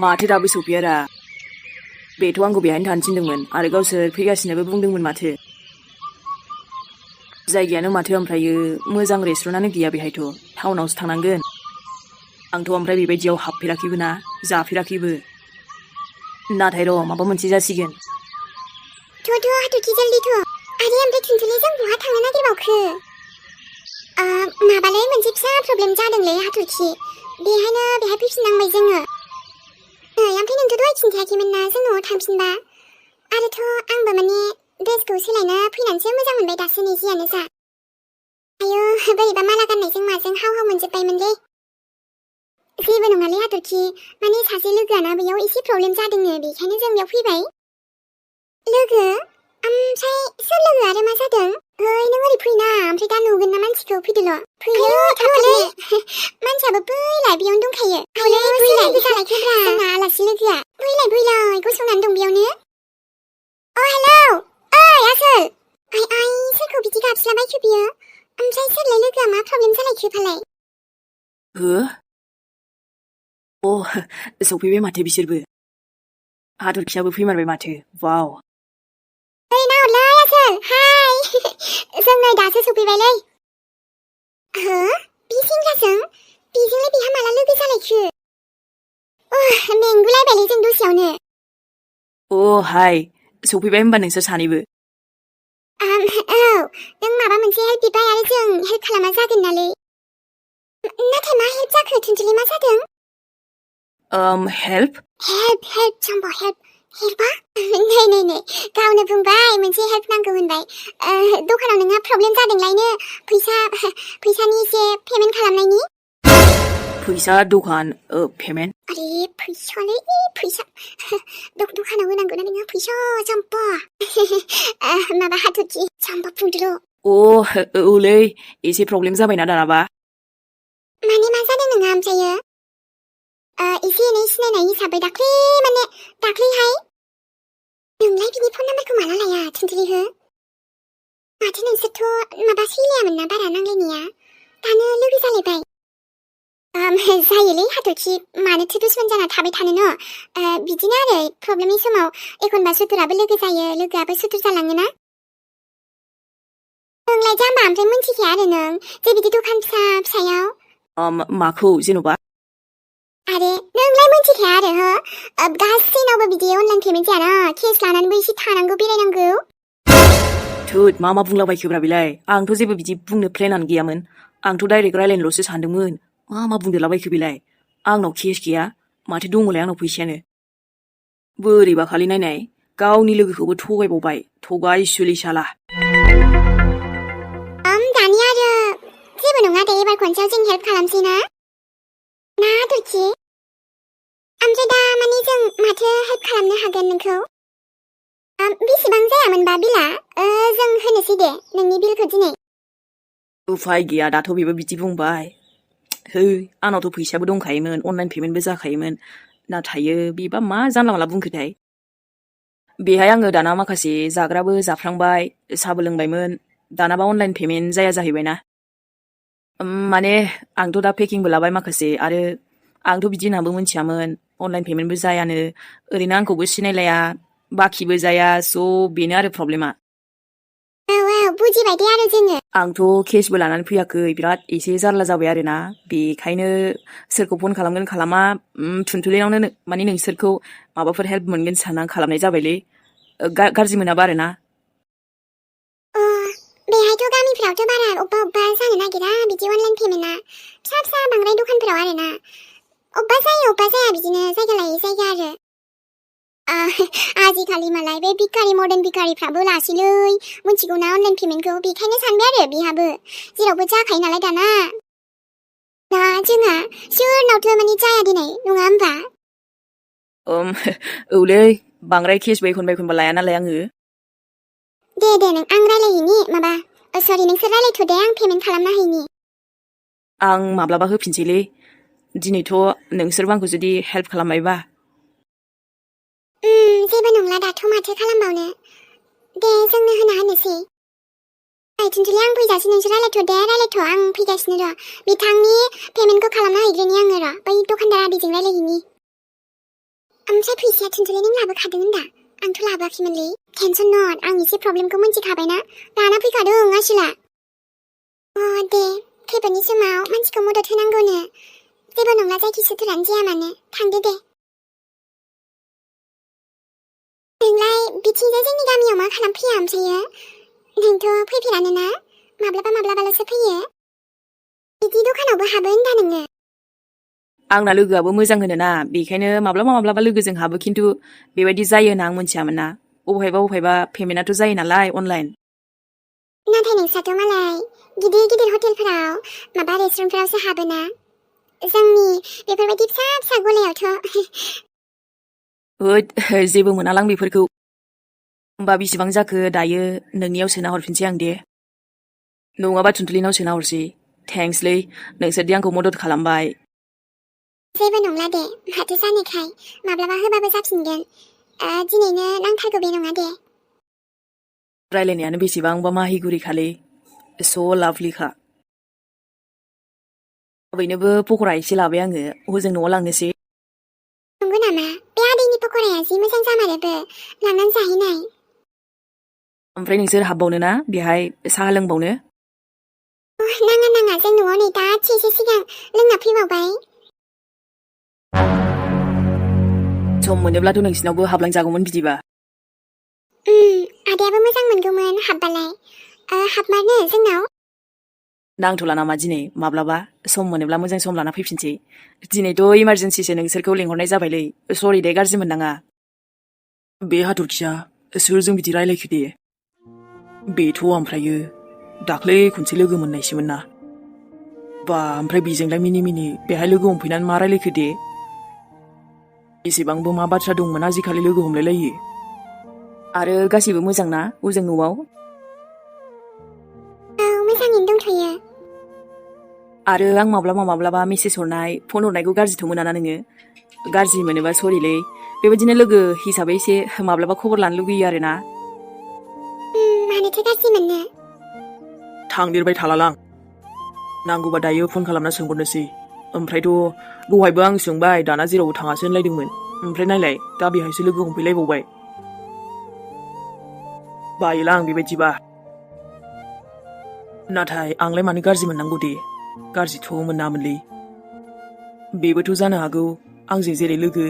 माथो दाबो सफैयारा बेथ' आंखौ बेहायनो थानो थिनदोंमोन आरो गावसोर फैगासिनोबो बुंदोंमोन माथो जायगायानो माथो ओमफ्रायो मोजां रेस्टुरेन्टआनो गैया बेहायथ' टाउनावसो थांनांगोन आंथ' ओमफ्राय बेबायदियाव हाबफेराखैबो ना जाफेराखैबो नाथाय र' माबा मोनसे जासिगोन थ' हाथरखि जल्दि थ' आरो ओमफ्राय थुनथुलिजों बहा थांनो नागिरबावखो माबालै मोनसे फिसा प्रब्लेम जादोंलै हाथरखि बेहाय फैफिननांबाय जोङो ओमफ्राय नोंथ' दहाय खिन्थायाखैमोन ना जों न'आव थांफिनबा आरोथ' आंबो माने ड्रेसखौ सोलायना फैनानैसो मोजां मोनबाय दासो नै जियानो जा आयौ बोरैबा माला गाननायजों माजों हाव हाव मोनजोब्बायमोनलै जेबो नङालै हाथरखि माने सासे लोगोआना बेयाव एसे प्रब्लेम जादोंनो बेखायनो जों बेयाव फैबाय लोगो ओमफ्राय सोर लोगो आरो मा जादों ओइ नों ओरै फैना ओमफ्राय दा नुगोन ना मानसिखौ फैदोल' फैयो थाबलै मानसियाबो बैलाय बेयावनो दंखायो आयौ बैलाय जालायखोब्रा जोंना आलासि लोगोआ बैलाय गसंनानै दं बेयावनो हेलौ ओइ आसोल आइ सोरखौ बिदि गाबज्रिलाबायखो बियो ओमफ्राय सोरलाय लोगोआ मा प्रब्लेम जालायखो फालाय सफैबाय माथो बिसोरबो हाथरखियाबो फैमारबाय माथो वाव ओइ नाहरलै आसोल हाय जों नै दासो सफैबायलै बे सेंग्राजों बेजोंलाय बेहा माला लोगो जालायखो मेंगुलायबायलै जों दसेयावनो हाय सफैबाय होमबा नोंसोर सानैबो औ नों माबा मोनसे हेल्प बिबाय आरो जों हेल्प खालामा जागोन नालै नाथाय मा हेल्प जाखो थुनथुलि मा जादों हेल्प जाम्बा हेल्पा नै गावनो बुंबाय मोनसे हेल्प नांगौ होनबाय दखानाव नोंहा प्रब्लेम जादोंलायनो फैसानि एसे पेमेन्ट खालामनायनि फैसा दखान पेमेन्ट अरे फैसा दखानाव होनांगौ ना नोंहा फैसा जाम्बा माबा हाथरखि जाम्बा फुंद्रु औलै एसे प्रब्लेम जाबायना दानाबा माने मा जादों नोंहा ओमफ्रायो एसे एनै सिनायनाय हिसाबै दाख्लैहाय नोंलाय बिनि फन नाम्बारखौ माला लाया थुनथुलि हो माथो नोंसोरथ' माबा सैलायामोन ना बारा नांलायनाया दानो लोगो जालायबाय जायोलै हाथरखि मानोथो दुश्मन जाना थाबाय थानो न बिदिनो आरो प्रब्लेमनि समाव एखनबा सुथुराबो लोगो जायो लोगोआबो सुथुर जालाङोना नोंलाय जाम्बा ओमफ्राय मोनथिखाया आरो नों जे बिदि दखान फिसायाव माखौ जेन'बा आरे नोंलाय मोनथिखाया आरो हो गासैनावबो बिदि अनलाइन पेमेन्ट जायाना केस लानानैबो एसे थानांगौ बेरायनांगौ थोद मा बुंलाबायखोब्रा बेलाय आंथ' जेबो बिदि बुंनो प्लेनानो गैयामोन आंथ' डाइरेक्ट रायलायनोल'सो सानदोंमोन मा बुंदेरलाबायखो बेलाय आंनाव केस गैया माथो दङलाय आंनाव फैसायानो बोरैबा खालि नायनाय गावनि लोगोखौबो थगायबावबाय थगायसुलि साला दानिया आरो जेबो नङा दे एबार खनसेयाव जों हेल्प खालामसै ना हाथरखि ओमफ्राय दा माने जों माथो हेल्प खालामनो हागोन नोंखौ बेसेबां जायामोनबा बिला जों होनोसै दे नोंनि बिलखौ दिनै उफाय गैया दाथ' बेबो बिदि बुंबाय आंनावथ' फैसाबो दंखायोमोन अनलाइन पेमेन्टबो जाखायोमोन नाथाय बेबा मा जानला माला बुंखोथाय बेहाय आङो दाना माखासे जाग्राबो जाफ्लांबाय साहाबो लोंबायमोन दानाबा अनलाइन पेमेन्ट जाया जाहैबायना माने आंथ' दा पेकिंबो लाबाय माखासे आरो आंथ' बिदि होननाबो मिथियामोन अनलाइन पेमेन्टबो जायानो ओरैनो आंखौबो सिनायलाया बाखिबो जाया स' बेनो आरो प्रब्लेमा बुजिबाय दे आरो जोङो आंथ' केसबो लानानै फैयाखै बिराद एसे जारला जाबाय आरोना बेखायनो सोरखौ फन खालामगोन खालामा थुनथुलियावनो माने नोंसोरखौ माबाफोर हेल्प मोनगोन साननानै खालामनाय जाबायलै गाज्रि मोनाबा आरोना बेहायथ' गामिफ्रावथ' बारा अबेबा जानो नागिरा बिदि अनलाइन पेमेन्टआ फिसा बांद्राय दखानफोराव आरोना अबेबा जायो अबेबा जाया बिदिनो जायगा लायै जायगा आरो आजिखालि मालाय बे भिखारि मर्डान भिखारिफ्राबो लासैलै मिथिगौना अनलाइन पेमेन्टखौ बेखायनो सानबाय आरो बेहाबो जेरावबो जाखायो नालाय दाना दा जोंहा सोरनावथ' माने जाया दिनै नङा होमबा औलै बांद्राय केसबो एखनबा लाया नालाय आङो दे नों आं रायलायहैनि माबा सरि नोंसोर रायलायथ' दे आं पेमेन्ट खालामना हैनि आं माब्लाबा होफिनसैलै दिनैथ' नोंसोरबो आंखौ जुदि हेल्प खालामबायबा जेबो नंला दाथ' माथो खालामबावनो दे जोंनो होनोसै थुनथुलि आं फैजासै नोंसोर रायलायथ' आं फैगासिनो र' बिथांनि पेमेन्टखौ खालामना हैग्रोनि आङो र' बै दखानदार आदिजों रायलायहैनि ओमफ्राय फैसाया थुनथुलि नों लाबोखादों दा आंथ' लाबोआखैमोनलै टेनसन नट आं एसे प्रब्लेमखौ मोनथिखाबायना लाना फैखादों आसोला दे खैफोदनि समाव मानसिखौ मदद होनांगौनो जेबो नंला जायखि सुथुरानो जाया मानो थांदो दे नोंलाय बिथिंजाय जोंनि गामियाव मा खालामफैया ओमफ्रायो नोंथ' फैफेरानो ना माब्लाबा माब्लाबाल'सो फैयो बिदि दखानावबो हाबो होनदा नोङो आंना लोगोआबो मोजां होनोना बेखायनो माब्लाबा माब्लाबा लोगोजों हाबो खिन्थु बेबायदि जायो होनना आं मोनथियामोन ना अबहायबा पेमेन्टआथ' जायो नालाय अनलाइन नाथाय नोंस्राथ' मालाय गिदिर गिदिर हटेलफोराव माबा रेस्टुरेन्टफोरावसो हाबोना जोंनि बेफोरबायदि फिसा फिसा गलायावथ' होद जेबो मोनालां बेफोरखौ होमबा बेसेबां जाखो दायो नोंनियाव सोना हरफिनसै आं दे नङाबा थुनथुलिनाव सोना हरसै थेंक्सलै नोंसोरदि आंखौ मदद खालामबाय जेबो नंला दे माथो जानोखाय माब्लाबा होबाबो जाफिनगोन दिनैनो नांथारगौ बे नङा दे रायलायनायानो बेसेबांबा माहिगुरिखालै स' लाभलिखा थाबैनोबो पक'रा एसे लाबाय आङो हजों न'आव लांनोसै नंगौ नामा बे आदैनि पक'राया जि मोजां जामारोबो लांनानै जाहैनाय ओमफ्राय नोंसोर हाबबावनो ना बेहाय साहा लोंबावनो नाङा जों न'आव नै दासो सिगां लोंना फैबावबाय सम मोनोब्लाथ' नोंसिनावबो हाबलांजागौमोन बिदिबा आदायाबो मोजां मोनगौमोन हाबबालाय हाबमारनो जोंनाव नांथ'ला नामा दिनै माब्लाबा सम मोनोब्ला मोजां सम लाना फैफिनसै दिनैथ' इमारजेन्सिसो नोंसोरखौ लेंहरनाय जाबायलै सरि दे गाज्रि मोननाङा बे हाथरखिया सोरजों बिदि रायलायखो दे बेथ' ओमफ्रायो दाख्लै खनसे लोगो मोननायसोमोन ना बा ओमफ्राय बेजोंलाय मिनि बेहाय लोगो हमफैनानै मा रायलायखो दे एसेबांबो मा बाथ्रा दंमोन आजिखालि लोगो हमलायलायो आरो गासैबो मोजां ना हजों न'आव मोजाङैनो दंथ'यो आरो आं माब्लाबा मेसेज हरनाय फन हरनायखौ गाज्रिथ' मोनाना नोङो गाज्रि मोनोबा सरिलै बेबायदिनो लोगो हिसाबै एसे माब्लाबा खबर लानो लुगैयो आरोना मानोथो गाज्रि मोननो थांदेरबाय थालालां नांगौबा दायो फन खालामना सोंहरनोसै ओमफ्रायथ' दहायबो आं सोंबाय दाना जेरावबो थाङासो होनलायदोंमोन ओमफ्राय नायलाय दा बेहायसो लोगो हमफैलायबावबाय बायोला आं बेबायदिबा नाथाय आंलाय मानो गाज्रि मोननांगौ दे गाज्रिथ' मोनामोनलै बेबोथ' जानो हागौ आंजों जेरै लोगो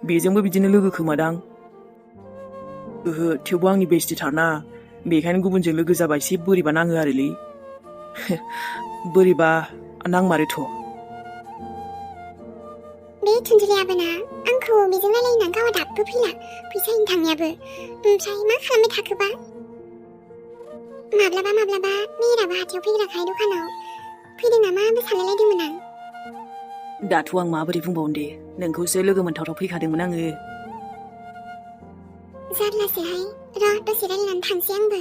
बेजोंबो बिदिनो लोगो खोमादां ओहो थेवबो आंनि बेस्टिथारना बेखायनो गुबुनजों लोगो जाबा एसे बोरैबा नाङो आरोलै बोरैबा नांमारोथ' बे थुनथुलियाबो ना आंखौ बेजों रायलायना गावा दाबो फैला फैसा हैनो थांनायाबो ओमफ्राय मा खालामबाय थाखोबा माब्लाबा मेहेराबो हाथायाव फैग्राखाय दखानाव फैदों नामाबो सानलायलायदोंमोन आं दाथ' आं माबोरै बुंबावनो दे नोंखौसो लोगो मोनथावथाव फैखादोंमोन आङो जारलासोहाय र' दसे रायलायनानै थांसै आंबो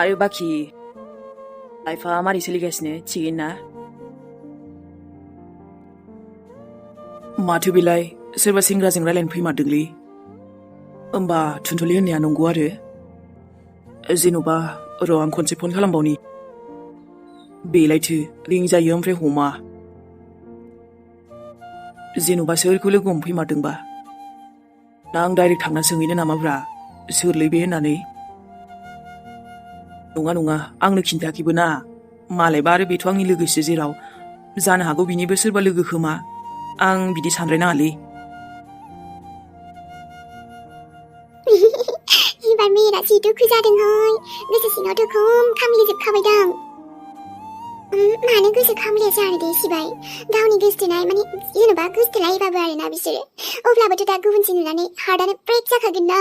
आरो बाखि लाइफआ मारै सोलिगासिनो थिगैनो ना माथो बेलाय सोरबा सेंग्राजों रायलायनो फैमारदोंलै होमबा थुनथुलि होननाया नंगौ आरो जेन'बा र' आं खनसे फन खालामबावनि बेलायथो रिं जायो ओमफ्राय हमा जेन'बा सोरखौ लोगो हमफैमारदोंबा ना आं डाइरेक्ट थांना सोंहैनो नामाब्रा सोरलै बे होननानै नङा आंनो खिन्थायाखैबो ना मालायबा आरो बेथ' आंनि लोगोसो जेराव जानो हागौ बिनिबो सोरबा लोगो खोमा आं बिदि सानद्रायनाङालै एबार मेहेरा जि दुखु जादोंहाय गोसो सिङावथ' खामग्लिजोबखाबायदां मानो गोसो खामलिया जानो दे सिबाय गावनि गोसथोनाय माने जेन'बा गोसथोलायोबाबो आरोना बिसोरो अब्लाबोथ' दा गुबुनजों नुनानै हार्टआनो ब्रेक जाखागोन ना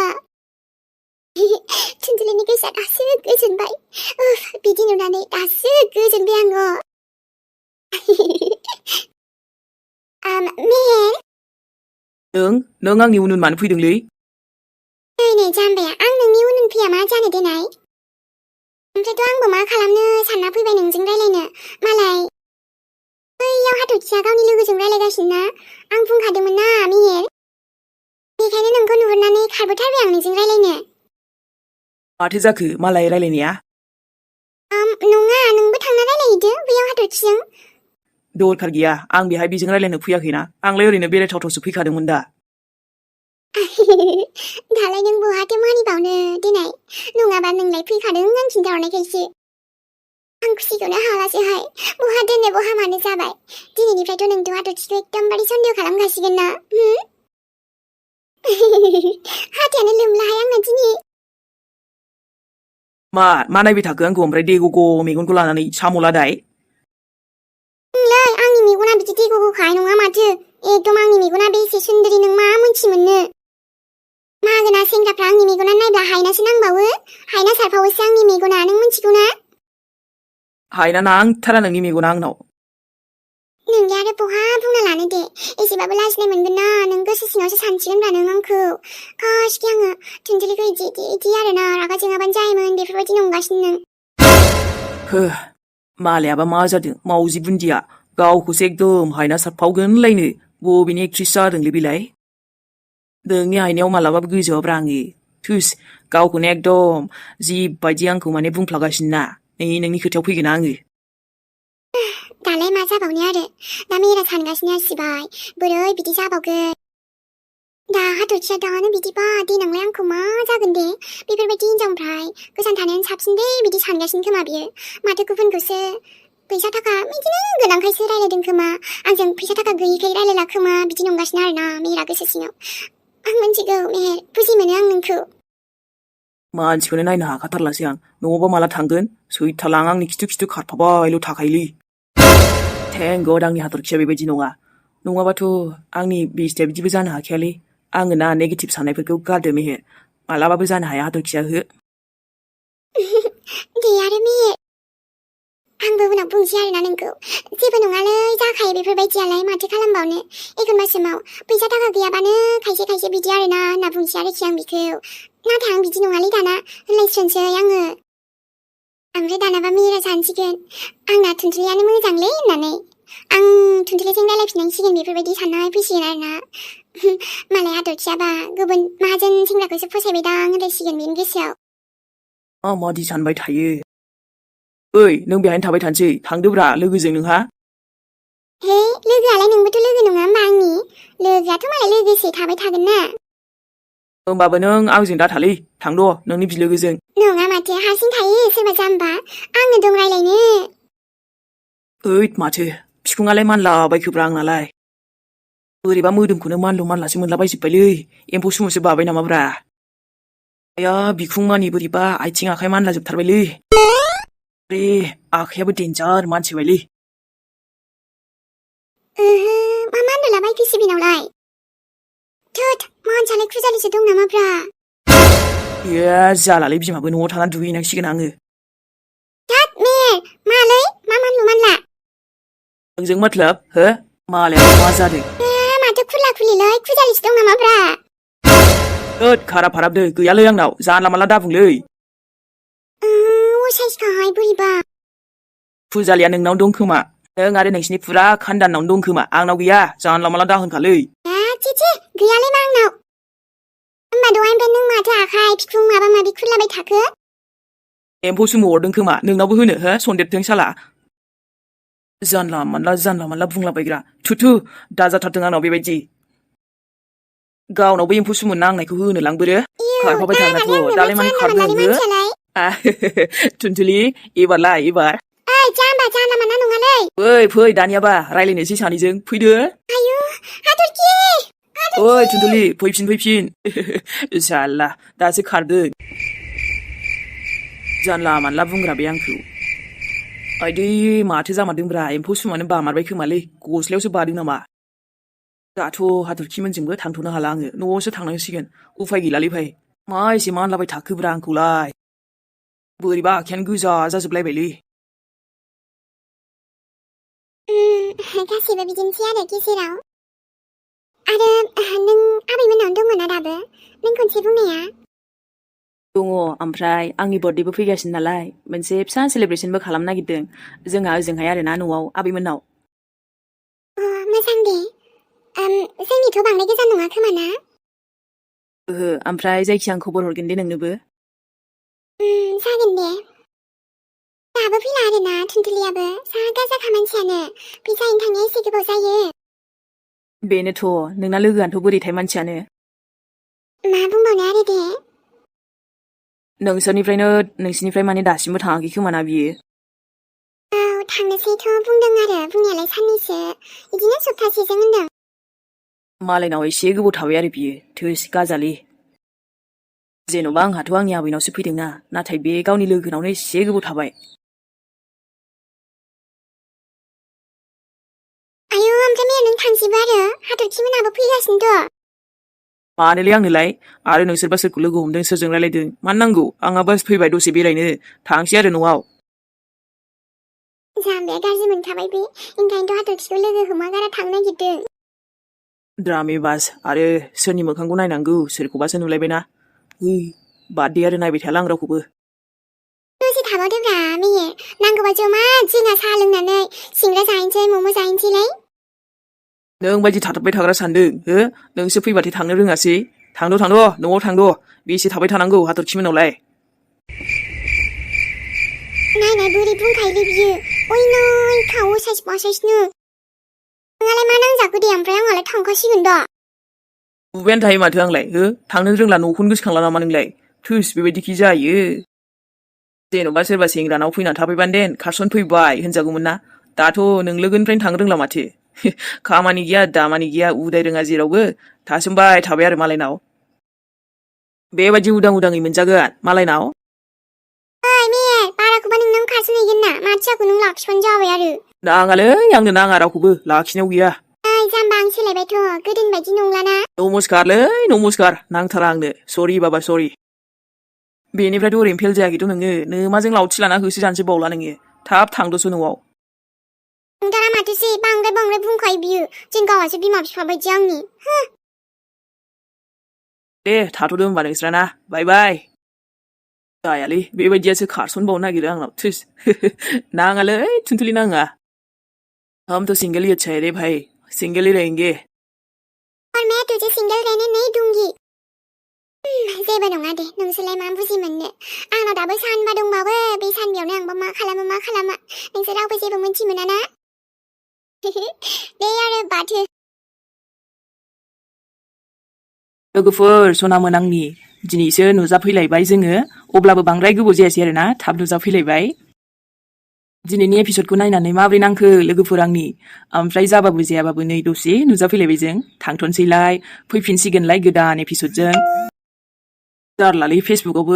थुनथुलिनि गोसोआ दासो गोजोनबाय बिदि नुनानै दासो गोजोनबाय आङो मेहेर नों आंनि उन मानो फैदोंलै नै जाम्बाया आं नोंनि उन फैया मा जानो देनाय ओमफ्रायथ' आंबो मा खालामनो सानना फैबाय नोंजों रायलायनो मालाय बैयाव हाथरखिया गावनि लोगोजों रायलायगासिनो ना आं बुंखादोंमोन ना मेहेर बेखायनो नोंखौ नुहुरनानै खारबोथारबाय आं नोंजों रायलायनो माथो जाखो मालाय रायलायनाया नङा नोंबो थांना रायलायहैदो बैयाव हाथरखिजों दरखार गैया आं बेहाय बेजों रायलायनो फैयाखैना आंलाय ओरैनो बेरायथावथावसो फैखादोंमोन दा दालाय नों बहाथो मानिबावनो दिनै नङाबा नोंलाय फैखादों आं खिन्थाहरनायखायसो आं खुसिखौनो हालासैहाय बहा दोननो बहा मानो जाबाय दिनैनिफ्रायथ' नोंथ' हाथरखिखौ एकदमबारे सन्देह खालामखासिगोन ना हाथायानो लोमलाहाय आंना दिनै मा नायबाय थाखो आंखौ ओमफ्राय देग'ग' मेगनखौ लानानै साम'लादाय नोंलै आंनि मेगना बिदि देग'ग'खाय नङा माथो एकदम आंनि मेगना बेसे सुन्दरि नों मा मोनथि मोननो मागोना सेंग्राफ्रा आंनि मेगना नायब्ला हायनासो नांबावो हायना सारफावोसो आंनि मेगना नों मिथिगौ ना हायना नांथारा नोंनि मेगना आंनाव नोंलाय आरो बहा बुंना लानो दे एसेबाबो लाजिनाय मोनगोन ना नों गोसो सिङावसो सानसिगोनब्रा नों आंखौ कासखि आङो थुनथुलिखौ इदि आरोना रागा जोङाबानो जायोमोन बेफोरबायदि नंगासिनो नों हो मालायाबा मा जादों मावजि बुन्दिया गावखौसो एकदम हायना सारफावगोनलायनो बबेनि एक्ट्रिस जादोंलै बेलाय नोंनि हायनायाव मालाबाबो गोजोआब्रा आङो थुस गावखौनो एकदम जिबायदि आंखौ माने बुंफ्लागासिनो ना नै नोंनि खोथायाव फैगोन आङो दालाय मा जाबावनो आरो दा मेरा सानगासिनो आसिबाय बोरै बिदि जाबावगोन दा हाथरखिया दानो बिदिबा देनांलाय आंखौ मा जागोन दे बेफोरबायदि हिनजावनिफ्राय गोजान थानायानो साबसिन दे बिदि सानगासिनो खोमा बियो माथो गुबुनखौसो फैसा थाखा बिदिनो गोनांखायसो रायलायदों खोमा आंजों फैसा थाखा गैयिखाय रायलायला खोमा बिदि नंगासिनो आरोना मेरा गोसो सिङाव आं मिथिगौ मेहेर बुजि मोनो आं नोंखौ मानसिखौनो नायनो हाखाथारलासै आं न'आवबा माला थांगोन सैथाला आंनि खिथु खारफाबायल' थाखायोलै थेंक गड आंनि हाथरखिया बेबायदि नङा नङाबाथ' आंनि बेस्टिया बिदिबो जानो हाखायालै आङो ना नेगेटिभ साननायफोरखौ गारदो मेहेर मालाबाबो जानो हाया हाथरखिया हो दे आरो मेहेर आंबो उनाव बुंसै आरोना नोंखौ जेबो नङालै जाखायो बेफोरबायदियालाय माथो खालामबावनो एखनबा समाव फैसा थाखा गैयाबानो खायसे बिदि आरोना होनना बुंसै आरोखि आं बिखौ नाथाय आं बिदि नङालै दाना होनलायस्रोनसै आङो ओमफ्राय दानाबा मेरा सानसिगोन आंना थुनथुलियानो मोजांलै होननानै आं थुनथुलिजों रायलायफिननांसिगोन बेफोरबायदि साननाय फैसिगोन आरोना मालाय हाथरखियाबा गुबुन माहाजोन सेंग्राखौसो फसायबायदां होनलायसिगोन बेनि गोसोआव मादि सानबाय थायो ओइ नों बेहायनो थाबाय थानोसै थांदोब्रा लोगोजों नोंहा हे लोगोआलाय नोंबोथ' लोगो नङा होमबा आंनि लोगोआथ' मालाय लोगोसे थाबाय थागोन ना होमबाबो नों आंजों दा थालै थांद' नोंनि बिलोगोजों नङा माथो हारसिं थायो सोरबा जाम्बा आंनो दं रायलायनो ओइद माथो बिखुङालाय मानलाबायखोब्रा आंनालाय बोरैबा मोदोमखौनो मानलासो मोनलाबायजोब्बायलै एम्फौ सुमुसो बाबाय नामाब्रा आया बिखुं मानि बोरैबा आथिं आखाइ मानलाजोबथारबायलै रे आखायाबो देन्जार मानसिबायलै मा मानलाबायखोसै बेनावलाय थोद मानसियालाय खुजालिसो दं नामाब्रा ए जालालै बिमाबो न'आव थानानै दुगैहैनांसिगोन आङो थोद मेहेर मालै मा मानला नोंजों मतलब हो मालाया मा जादों माथो खुला खुलिलै खुजालिसो दं नामाब्रा थोद खाराब फाराबदो गैयालै आंनाव जानला मानला दाबुंलै असाइसखाहाय बोरैबा फुजालिया नोंनाव दं खोमा नों आरो नोंसिनि फुरा खानदानावनो दं खोमा आंनाव गैया जानला मानला दाहोनखालै चिचि गैयालै मा आंनाव होमबा दहायनिफ्राय नों माथो आखाइ बिखुं माबा माबि खुरलाबाय थाखो एम्फौ सुमु अरदों खोमा नोंनावबो होनो हो सन्देरथों साला जानला मानला बुंलाबायग्रा थुथु दाजाथारथों आंनाव बेबायदि गावनावबो एम्फौ सुमु नांनायखौ होनो लांबोरो खारफाबाय थाग्राथ' दालाय मानो खारदों हो थुनथुलि एबारलाय एबार ओइ जाम्बा जानला मानला नङालै फै दानियाबा रायलायनोसै सानैजों फैदो आयु हाथरखि ओइ थुनथुलि फैफिन साला दासो खारदों जानला मानला बुंग्रा बे आंखौ आइदै माथो जामारदोंब्रा एम्फौ सुमुआनो बामारबाय खोमालै गस्लायावसो बादों नामा दाथ' हाथरखिमोनजोंबो थांथ'नो हाला आङो न'आवसो थांनांसिगोन उफाय गैलालै भाइ मा एसे मानलाबाय थाखोब्रा आंखौलाय बोरैबा आखायानो गोजा जाजोबलायबायलै गासिबो बिदिनोसै आरो गेजेराव आरो नों आबैमोननावनो दङ ना दाबो नों खनसे बुंनाया दङ ओमफ्राय आंनि बार्थडेबो फैगासिनो नालाय मोनसे फिसा सेलेब्रेसनबो खालामनो नागिरदों जोंहा ओजोंहाय आरोना न'आव आबैमोननाव मोजां दे जोंनिथ' बांद्राय गोजान नङा खोमा ना ओहो ओमफ्राय जायखिया आं खबर हरगोन दे नोंनोबो जागोन दे दाबो फैला आरोना थुनथुलियाबो जा गाजाखा मानसियानो फैसा हैनो थांनाया एसे गोबाव जायो बेनोथ' नोंना लोगोआनोथ' बोरैथाय मानसियानो मा बुंबावनो आरो दे नोंसिनिफ्राय माने दासिमबो थाङाखै खोमाना बियो औ थांनोसैथ' बुंदों आरो बुंनायालाय साननैसो बिदिनो सप्तासेजों होनदों मालायनाव एसे गोबाव थाबाय आरो बियो थोस गाजालि जेन'बा आंहाथ' आंनि आबैनावसो फैदोंना नाथाय बे गावनि लोगोनावनो एसे गोबाव थाबाय आयौ ओमफ्राय मेला नों थांसैबो आरो हाथरखि मोनाबो फैगासिनोथ' मानोलै आंनोलाय आरो नोंसोरबा सोरखौ लोगो हमदों सोरजों रायलायदों मानो नांगौ आंहा बास फैबाय दसे बेरायनो थांसै आरो न'आव जाम्बाया गाज्रि मोनखाबाय बे ओंखायनोथ' हाथरखिखौ लोगो हमागारा थांनो नागिरदों द्रामे बास आरो सोरनि मोखांखौ नायनांगौ सोरखौबासो नुलायबायना बाद दे आरो नायबाय थायाला आं रावखौबो दसे थाबावदोब्रा मेहेर नांगौबा जमा जोंहा साहा लोंनानै सिंग्रा जाहैनोसै मम' जाहैनोसैलाय नों बायदि थाथाबबाय थाग्रा सानदों हो नोंसो फैबाथाय थांनो रोङासै थांद' न'आव थांद' बेसे थाबाय थानांगौ हाथरखिमोनावलाय नायनाय बोरै बुंखायोलै बियो ओइ खावो साइस बासाइसनो नोंहालाय मा नांजाखो दे ओमफ्राय आंहालाय थांखासिगोन दा बुबायानो थायो माथो आंलाय हो थांनो रोंला न'खौनो गोसोखांला नामा नोंलाय थोस बेबायदिखि जायो जेन'बा सोरबा सेंग्रानाव फैनानै थाफैबानो देन खारसन फैबाय होनजागौमोन ना दाथ' नों लोगोनिफ्रायनो थांनो रोंला माथो खामानि गैया दामानि गैया उदाय रोङा जेरावबो थासोमबाय थाबाय आरो मालायनाव बेबायदि उदाङै मोनजागोन मालायनाव ओइ मेहेर बाराखौबा नोंनाव खारसनहैगोन ना माथियाखौ नों लाखिबानो जाबाय आरो नाङालै आंनो नाङा रावखौबो लाखिनायाव गैया ओइ जाम्बा आं सोलायबायथ' गोदोनि बायदि नंलाना नमस्कार नांथारा आंनो सरि बाबा सरि बेनिफ्रायथ' ओरैनो फेल जायाखैथ' नोङो माजों लावथि लाना होसो जानोसो बावला नोङो थाब थांदोसो न'आव नोंथाङा माथोसै बांद्राय बुंखायो बियो जों गावहासो बिमा बिफा बायदि आंनि दे थाथ'दो होमबा नोंस्रा ना बाय बाय जायालै बेबायदियासो खारसनबावनो नागिरो आंनाव थोस नाङालै थुनथुलि नाङा हम तो सिंगल ही अच्छा है रे भाई सिंगल ही रहेंगे और मैं तुझे सिंगल रहने नहीं दूंगी जेबो नङा दे नोंसोरलाय मा बुजि मोननो आंनाव दाबो सानबा दंबावो बे सानबायावनो आंबा मा खालामा नोंसोर रावबो जेबो मोनथि मोना ना दे आरो बाथो लोगोफोर सनामोन आंनि दिनैसो नुजाफैलायबाय जोङो अब्लाबो बांद्राय गोबाव जायासै आरोना थाब नुजाफैलायबाय दिनैनि एपिसडखौ नायनानै माबोरै नांखो लोगोफोर आंनि ओमफ्राय जाबाबो जायाबाबो नै दसे नुजाफैलायबाय जों थांथ'नोसैलाय फैफिनसिगोनलाय गोदान एपिसडजों जारलालै फेसबुकआवबो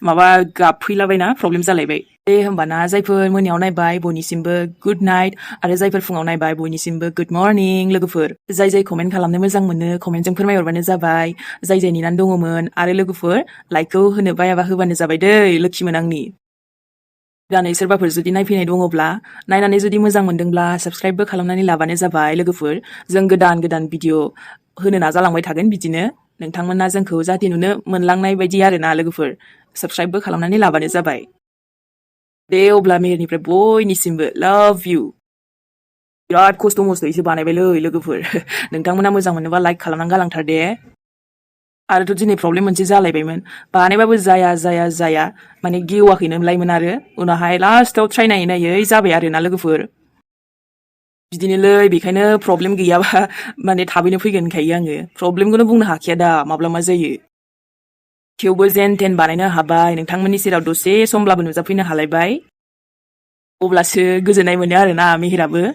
माबा गाबफैलाबायना प्रब्लेम जालायबाय दे होमबाना जायफोर मोनायाव नायबाय बयनिसिमबो गुड नाइट आरो जायफोर फुङाव नायबाय बयनिसिमबो गुड मर्निं लोगोफोर जाय कमेन्ट खालामनो मोजां मोनो कमेन्टजों फोरमायहरबानो जाबाय जाय नेनानै दङमोन आरो लोगोफोर लाइकखौ होनो बायाबा होबानो जाबाय दै लोखिमोन आंनि दानै सोरबाफोर जुदि नायफैनाय दङब्ला नायनानै जुदि मोजां मोनदोंब्ला साबस्क्राइबबो खालामनानै लाबानो जाबाय लोगोफोर जों गोदान भिडिअ होनो नाजालांबाय थागोन बिदिनो नोंथांमोना जोंखौ जाहाथे नुनो मोनलांनाय बायदि आरोना लोगोफोर साबस्क्राइबबो खालामनानै लाबानो जाबाय दे अब्ला मेहेरनिफ्राय बयनिसिमबो लाभ इउ बिराद खस्थ' मस्थ'यैसो बानायबायलै लोगोफोर नोंथांमोना मोजां मोनोबा लाइक खालामनानै गालांथार दे आरोथ' दिनै प्रब्लेम मोनसे जालायबायमोन बानायबाबो जाया माने गेवाखैनोलायमोन आरो उनावहाय लास्टाव ट्राइ नायै जाबाय आरोना लोगोफोर बिदिनोलै बेखायनो प्रब्लेम गैयाबा माने थाबैनो फैगोन होनखायो आङो प्रब्लेमखौनो बुंनो हाखाया दा माब्ला मा जायो थेवबो जेन थेन बानायनो हाबाय नोंथांमोननि सेराव दसे समब्लाबो नुजाफैनो हालायबाय अब्लासो गोजोननाय मोनो आरोना मेहेराबो